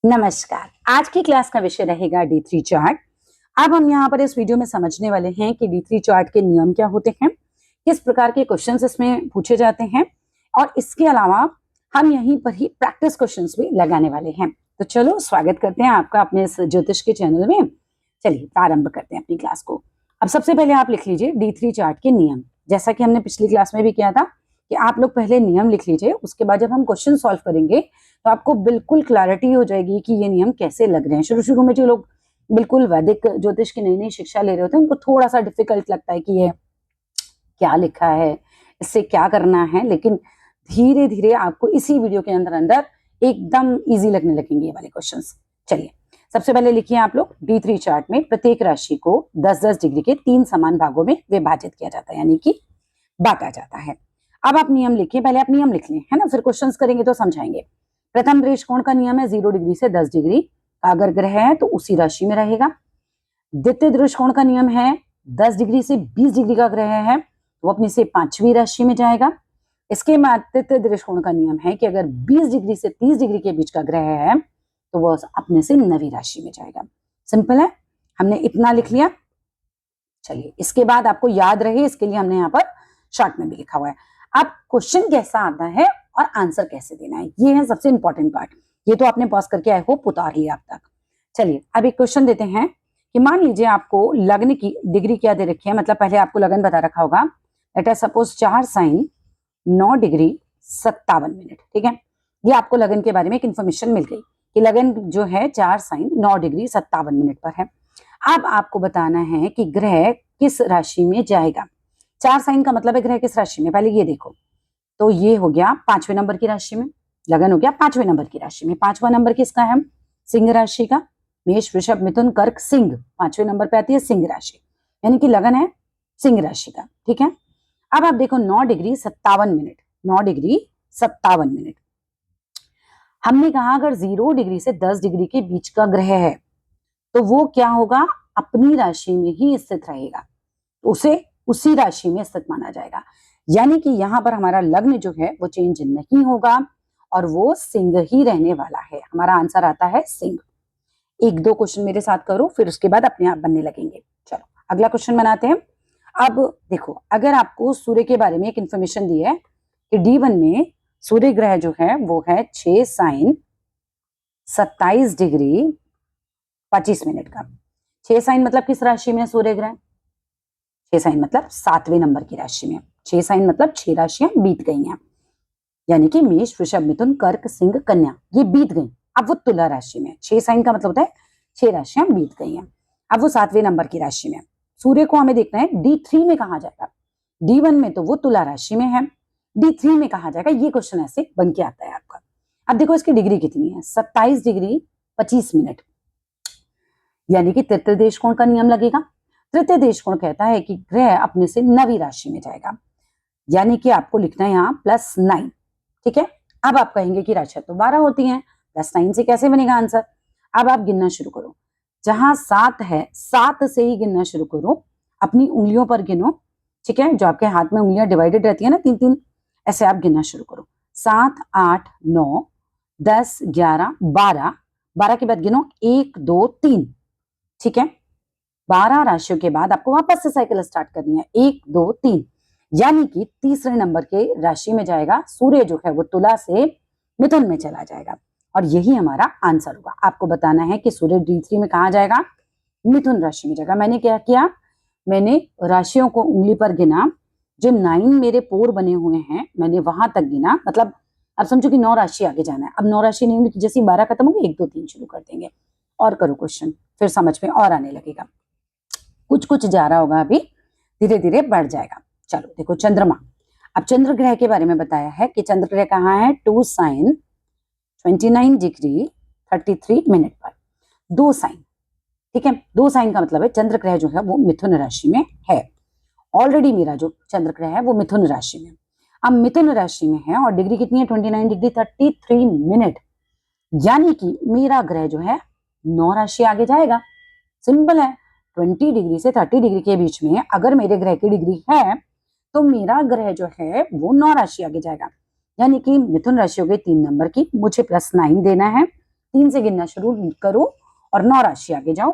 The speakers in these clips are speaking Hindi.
नमस्कार। आज की क्लास का विषय रहेगा D3 चार्ट। अब हम यहाँ पर इस वीडियो में समझने वाले हैं कि D3 चार्ट के नियम क्या होते हैं, किस प्रकार के क्वेश्चंस इसमें पूछे जाते हैं और इसके अलावा हम यहीं पर ही प्रैक्टिस क्वेश्चंस भी लगाने वाले हैं। तो चलो स्वागत करते हैं आपका अपने इस ज्योतिष के चैनल में। चलिए प्रारंभ करते हैं अपनी क्लास को। अब सबसे पहले आप लिख लीजिए D3 चार्ट के नियम। जैसा कि हमने पिछली क्लास में भी किया था कि आप लोग पहले नियम लिख लीजिए, उसके बाद जब हम क्वेश्चन सॉल्व करेंगे तो आपको बिल्कुल क्लैरिटी हो जाएगी कि ये नियम कैसे लग रहे हैं। शुरू शुरू में जो लोग बिल्कुल वैदिक ज्योतिष की नई नई शिक्षा ले रहे होते हैं उनको थोड़ा सा डिफिकल्ट लगता है कि ये क्या लिखा है, इससे क्या करना है, लेकिन धीरे धीरे आपको इसी वीडियो के अंदर अंदर एकदम इजी लगने लगेंगे ये वाले क्वेश्चंस। चलिए सबसे पहले लिखिए आप लोग, D3 चार्ट में प्रत्येक राशि को 10-10 डिग्री के 3 समान भागों में विभाजित किया जाता है, यानी कि बांटा जाता है। अब आप नियम लिखिए, पहले आप नियम लिख लें, है ना, फिर क्वेश्चंस करेंगे तो समझाएंगे। प्रथम दृष्टिकोण का नियम है 0 डिग्री से 10 डिग्री का अगर ग्रह है तो उसी राशि में रहेगा। द्वितीय दृष्टिकोण का नियम है 10 डिग्री से 20 डिग्री का ग्रह है वो अपनी से 5वीं राशि में जाएगा। इसके बाद तृतीय दृष्टिकोण का नियम है कि अगर 20 डिग्री से 30 डिग्री के बीच का ग्रह है तो वो अपने से 9वीं राशि में जाएगा। सिंपल है, हमने इतना लिख लिया। चलिए इसके बाद आपको याद रहे इसके लिए हमने यहाँ पर शॉर्ट में भी लिखा हुआ है। अब क्वेश्चन कैसा आता है और आंसर कैसे देना है, ये है सबसे इंपॉर्टेंट पार्ट। ये तो आपने पॉज करके आई होप उतार लिया अब तक। चलिए अब एक क्वेश्चन देते हैं कि मान लीजिए आपको लग्न की डिग्री क्या दे रखी है, मतलब पहले आपको लगन बता रखा होगा। Let us suppose 4 sine 9 degree 57 minute, ठीक है। ये आपको लगन के बारे में एक इंफॉर्मेशन मिल गई कि लगन जो है 4 साइन 9 डिग्री 57 मिनट पर है। अब आपको बताना है कि ग्रह किस राशि में जाएगा। 4 साइन का मतलब है ग्रह किस राशि में, पहले ये देखो। तो ये हो गया 5वें नंबर की राशि में, लगन हो गया 5वें नंबर की राशि में। 5वां नंबर किसका है, सिंह राशि का। मेष वृषभ मिथुन कर्क सिंह 5वें नंबर पे आती है सिंह राशि, यानी कि लगन है सिंह राशि का, ठीक है। अब आप देखो 9 डिग्री 57 मिनट, 9 डिग्री 57 मिनट। हमने कहा अगर 0 डिग्री से 10 डिग्री के बीच का ग्रह है तो वो क्या होगा, अपनी राशि में ही स्थित रहेगा, उसे उसी राशि में स्थित माना जाएगा। यानी कि यहाँ पर हमारा लग्न जो है वो चेंज नहीं होगा और वो सिंह ही रहने वाला है। हमारा आंसर आता है सिंह। 1-2 क्वेश्चन मेरे साथ करो, फिर उसके बाद अपने आप बनने लगेंगे। चलो अगला क्वेश्चन बनाते हैं। अब देखो अगर आपको सूर्य के बारे में एक इंफॉर्मेशन दी है कि D1 में सूर्य ग्रह जो है वो है 6 साइन 27 डिग्री 25 मिनट का। 6 साइन मतलब किस राशि में सूर्य ग्रह, 6 साइन मतलब 7वें नंबर की राशि में। 6 साइन मतलब 6 राशियां बीत गई हैं, यानी कि मेष वृषभ मिथुन कर्क सिंह कन्या ये बीत गई, अब वो तुला राशि में। 6 साइन का मतलब होता है 6 राशियां बीत गई हैं, अब वो 7वें नंबर की राशि में। सूर्य को हमें देखना है D3 में कहा जाएगा। D1 में तो वो तुला राशि में है, D3 में कहा जाएगा, ये क्वेश्चन ऐसे बन के आता है आपका। अब देखो इसकी डिग्री कितनी है, 27 डिग्री 25 मिनट, यानी कि तृतीय देशकोण का नियम लगेगा। तृतीय देशकोण कहता है कि ग्रह अपने से 9वीं राशि में जाएगा, यानी कि आपको लिखना है यहाँ +9, ठीक है। अब आप कहेंगे कि राशियां तो 12 होती हैं, +9 से कैसे बनेगा आंसर। अब आप गिनना शुरू करो, जहां 7 है 7 से ही गिनना शुरू करो, अपनी उंगलियों पर गिनो, ठीक है। जो आपके हाथ में उंगलियां डिवाइडेड रहती है ना 3-3, ऐसे आप गिनना शुरू करो। 7, 8, 9, 10, 11, 12, 12 के बाद गिनो 1, 2, 3, ठीक है। 12 राशियों के बाद आपको वापस से साइकिल स्टार्ट करनी है, 1, 2, 3, यानी कि तीसरे नंबर के राशि में जाएगा। सूर्य जो है वो तुला से मिथुन में चला जाएगा और यही हमारा आंसर होगा। आपको बताना है कि सूर्य D3 में कहा जाएगा, मिथुन राशि में जाएगा। मैंने क्या किया, मैंने राशियों को उंगली पर गिना, जो 9 मेरे पोर बने हुए हैं मैंने वहां तक गिना, मतलब अब समझो कि 9 राशि आगे जाना है। अब 9 राशि नहीं होगी तो जैसे 12 खत्म होगी 1, 2, 3 शुरू कर देंगे और करो क्वेश्चन, फिर समझ में और आने लगेगा। कुछ कुछ जा रहा होगा, अभी धीरे धीरे बढ़ जाएगा। चलो देखो चंद्रमा। अब चंद्र ग्रह के बारे में बताया है कि चंद्र ग्रह कहाँ है, 2 साइन 29 डिग्री 33 मिनट पर, 2 साइन, ठीक है। 2 साइन का मतलब है चंद्र ग्रह जो है वो मिथुन राशि में है। ऑलरेडी मेरा जो चंद्र ग्रह है वो मिथुन राशि में, अब मिथुन राशि में है और डिग्री कितनी है 29 डिग्री 33 मिनट, यानी कि मेरा ग्रह जो है 9 राशि आगे जाएगा। सिंपल है, 20 डिग्री से 30 डिग्री के बीच में अगर मेरे ग्रह की डिग्री है तो मेरा ग्रह जो है वो 9 राशि आगे जाएगा, यानी कि मिथुन राशि हो गई 3 नंबर की, मुझे +9 देना है। 3 से गिनना शुरू करो और 9 राशि आगे जाओ।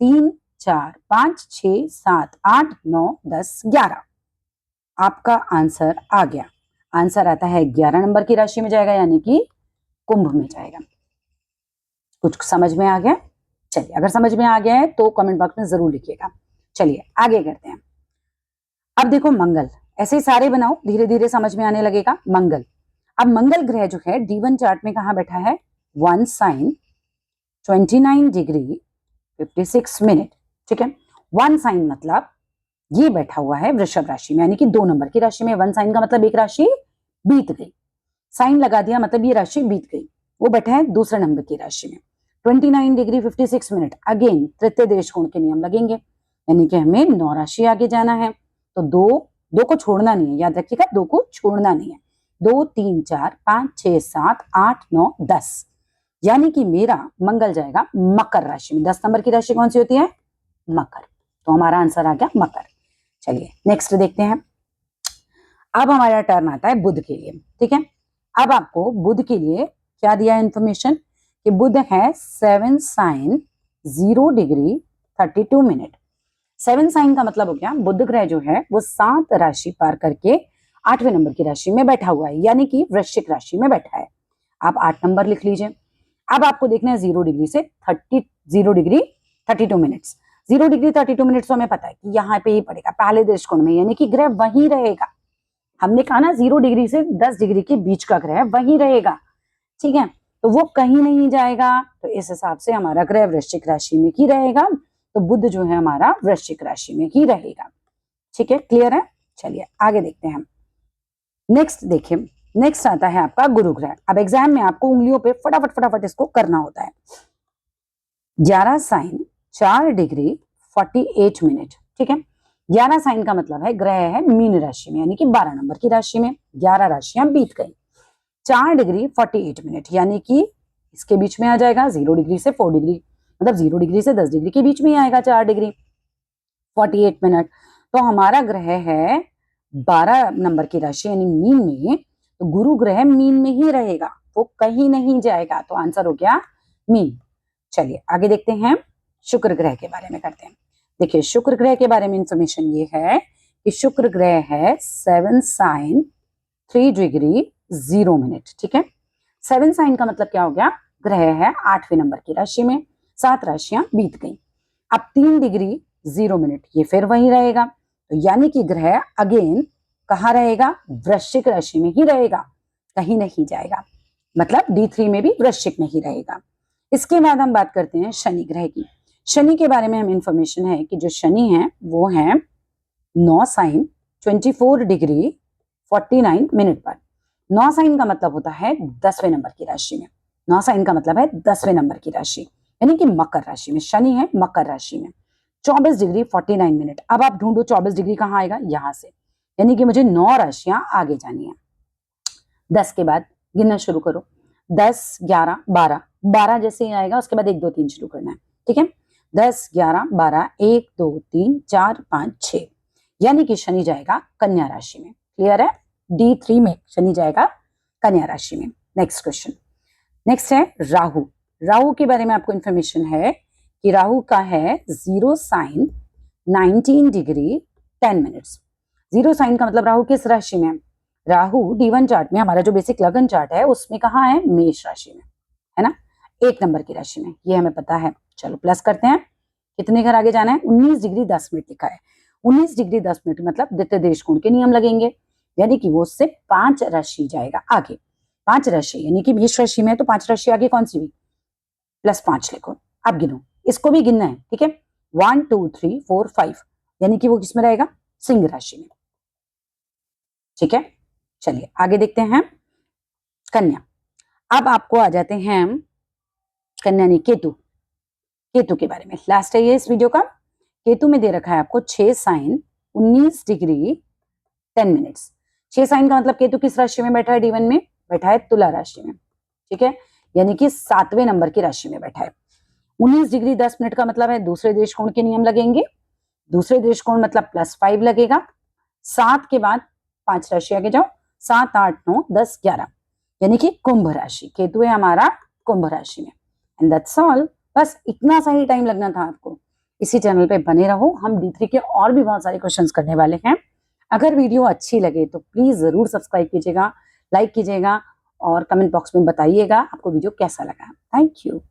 3, 4, 5, 6, 7, 8, 9, 10, 11। आपका आंसर आ गया। आंसर आता है 11 नंबर की राशि में जाएगा, यानी कि कुंभ में जाएगा। कुछ समझ में आ गया? चलिए, अगर समझ में आ गया है तो कमेंट बॉक्स में जरूर लिखिएगा। चलिए आगे करते हैं। अब देखो मंगल, ऐसे ही सारे बनाओ, धीरे धीरे समझ में आने लगेगा। मंगल, अब मंगल ग्रह जो है D1 चार्ट में कहाँ बैठा है? 1 साइन 29 डिग्री 56 मिनट। ठीक है, 1 साइन मतलब ये बैठा हुआ है वृषभ राशि में, यानी कि 2 नंबर की राशि में। 1 साइन का मतलब एक राशि बीत गई, साइन लगा दिया मतलब ये राशि बीत गई। वो बैठा है दूसरे नंबर की राशि में, 29 डिग्री 56 मिनट। अगेन तृतीय देश कोण के नियम लगेंगे, यानी कि हमें 9 राशि आगे जाना है। तो दो को छोड़ना नहीं है, याद रखिएगा, 2 को छोड़ना नहीं है। 2, 3, 4, 5, 6, 7, 8, 9, 10, यानी कि मेरा मंगल जाएगा मकर राशि में। 10 नंबर की राशि कौन सी होती है? मकर। तो हमारा आंसर आ गया मकर। चलिए नेक्स्ट देखते हैं। अब हमारा टर्न आता है बुध के लिए। ठीक है, अब आपको बुध के लिए क्या दिया है इंफॉर्मेशन कि बुध है 7 साइन 0 डिग्री 32 मिनट। 7 साइन का मतलब हो गया बुध ग्रह जो है वो 7 राशि पार करके 8वें नंबर की राशि में बैठा हुआ है, यानी कि वृश्चिक राशि में बैठा है। आप 8 नंबर लिख लीजिए। अब आपको देखना है 0 डिग्री से 0 डिग्री 32 मिनट्स। 0 डिग्री 32 मिनट्स तो हमें पता है कि यहाँ पे ही पड़ेगा पहले दृष्टि कोण में, यानी कि ग्रह वहीं रहेगा। हमने कहा ना 0 डिग्री से 10 डिग्री के बीच का ग्रह वहीं रहेगा। ठीक है, तो वो कहीं नहीं जाएगा। तो इस हिसाब से हमारा ग्रह वृश्चिक राशि में ही रहेगा। तो बुध जो है हमारा वृश्चिक राशि में ही रहेगा। ठीक है, क्लियर है? चलिए आगे देखते हैं हम। नेक्स्ट देखिए, नेक्स्ट आता है आपका गुरु ग्रह। अब एग्जाम में आपको उंगलियों पे फटाफट फटाफट इसको करना होता है। 11 साइन 4 डिग्री 48 मिनट। ठीक है, 11 साइन का मतलब है ग्रह है मीन राशि में, यानी कि 12 नंबर की राशि में। 11 राशियां बीत गई। 4 डिग्री 48 मिनट, यानी कि इसके बीच में आ जाएगा 0 डिग्री से 4 डिग्री, मतलब 0 डिग्री से 10 डिग्री के बीच में ही आएगा 4 डिग्री 48 मिनट। तो हमारा ग्रह है 12 नंबर की राशि यानी मीन में, तो गुरु ग्रह मीन में ही रहेगा, वो कहीं नहीं जाएगा। तो आंसर हो गया मीन। चलिए आगे देखते हैं, शुक्र ग्रह के बारे में करते हैं। देखिए शुक्र ग्रह के बारे में इंफॉर्मेशन ये है कि शुक्र ग्रह है 7 साइन 3 डिग्री 0 मिनट। ठीक है, 7 साइन का मतलब क्या हो गया? ग्रह है 8वें नंबर की राशि में, 7 राशियां बीत गई। अब 3 डिग्री 0 मिनट ये फिर वही रहेगा, तो यानी कि ग्रह अगेन कहाँ रहेगा? वृश्चिक राशि में ही रहेगा, कहीं नहीं जाएगा। मतलब D3 में भी वृश्चिक में ही रहेगा। इसके बाद हम बात करते हैं शनि ग्रह की। शनि के बारे में हमें इंफॉर्मेशन है कि जो शनि है वो है 9 साइन 24 डिग्री 49 मिनट पर। 9 साइन का मतलब होता है 10वें नंबर की राशि में। 9 साइन का मतलब है 10वें नंबर की राशि, यानी कि मकर राशि में। शनि है मकर राशि में, 24 डिग्री 49 मिनट। अब आप ढूंढो 24 डिग्री कहाँ आएगा? यहां से, यानी कि मुझे 9 राशियां आगे जानी है। 10 के बाद गिनना शुरू करो। 10, 11, 12, 12 जैसे ही आएगा उसके बाद 1, 2, 3 शुरू करना है। ठीक है, 10, 11, 12, 1, 2, 3, 4, 5, 6, यानी कि शनि जाएगा कन्या राशि में। क्लियर है? D3 में शनि जाएगा कन्या राशि में। नेक्स्ट क्वेश्चन, नेक्स्ट है राहु। राहु के बारे में आपको इंफॉर्मेशन है कि राहु का है 0 साइन 19 डिग्री 10 मिनट्स। 0 साइन का मतलब राहु किस राशि में? राहु D1 चार्ट में, हमारा जो बेसिक लगन चार्ट है उसमें कहाँ है? मेष राशि में, है ना, 1 नंबर की राशि में, ये हमें पता है। चलो प्लस करते हैं, कितने घर आगे जाना है? 19 डिग्री 10 मिनट लिखा है। 19 डिग्री 10 मिनट मतलब द्वितीय देश कोण के नियम लगेंगे, यानी कि वो उससे 5 राशि जाएगा आगे। 5 राशि यानी कि मेष राशि में, तो 5 राशि आगे कौन सी हुई? +5 लिखो। अब गिनो, इसको भी गिनना है। ठीक है, 1, 2, 3, 4, 5, यानी कि वो किसमें रहेगा? सिंह राशि में। ठीक है, चलिए आगे देखते हैं कन्या। अब आपको आ जाते हैं कन्या ने केतु। केतु के बारे में लास्ट है ये इस वीडियो का। केतु में दे रखा है आपको 6 साइन 19 डिग्री 10 मिनट्स। 6 साइन का मतलब केतु किस राशि में बैठा है? D1 में बैठा है तुला राशि में। ठीक है, यानी कि 7वें नंबर की राशि में बैठा है। 19 डिग्री 10 मिनट का मतलब है दूसरे देश कोण के नियम लगेंगे। दूसरे देश कोण मतलब +5 लगेगा। 7 के बाद 5 राशि आगे जाओ, 7, 8, 9, 10, 11, यानी कि कुंभ राशि। केतु है हमारा कुंभ राशि में। And that's all. बस इतना सा ही टाइम लगना था आपको। इसी चैनल पे बने रहो, हम D3 के और भी बहुत सारे क्वेश्चंस करने वाले हैं। अगर वीडियो अच्छी लगे तो प्लीज जरूर सब्सक्राइब कीजिएगा, लाइक कीजिएगा और कमेंट बॉक्स में बताइएगा आपको वीडियो कैसा लगा। Thank you.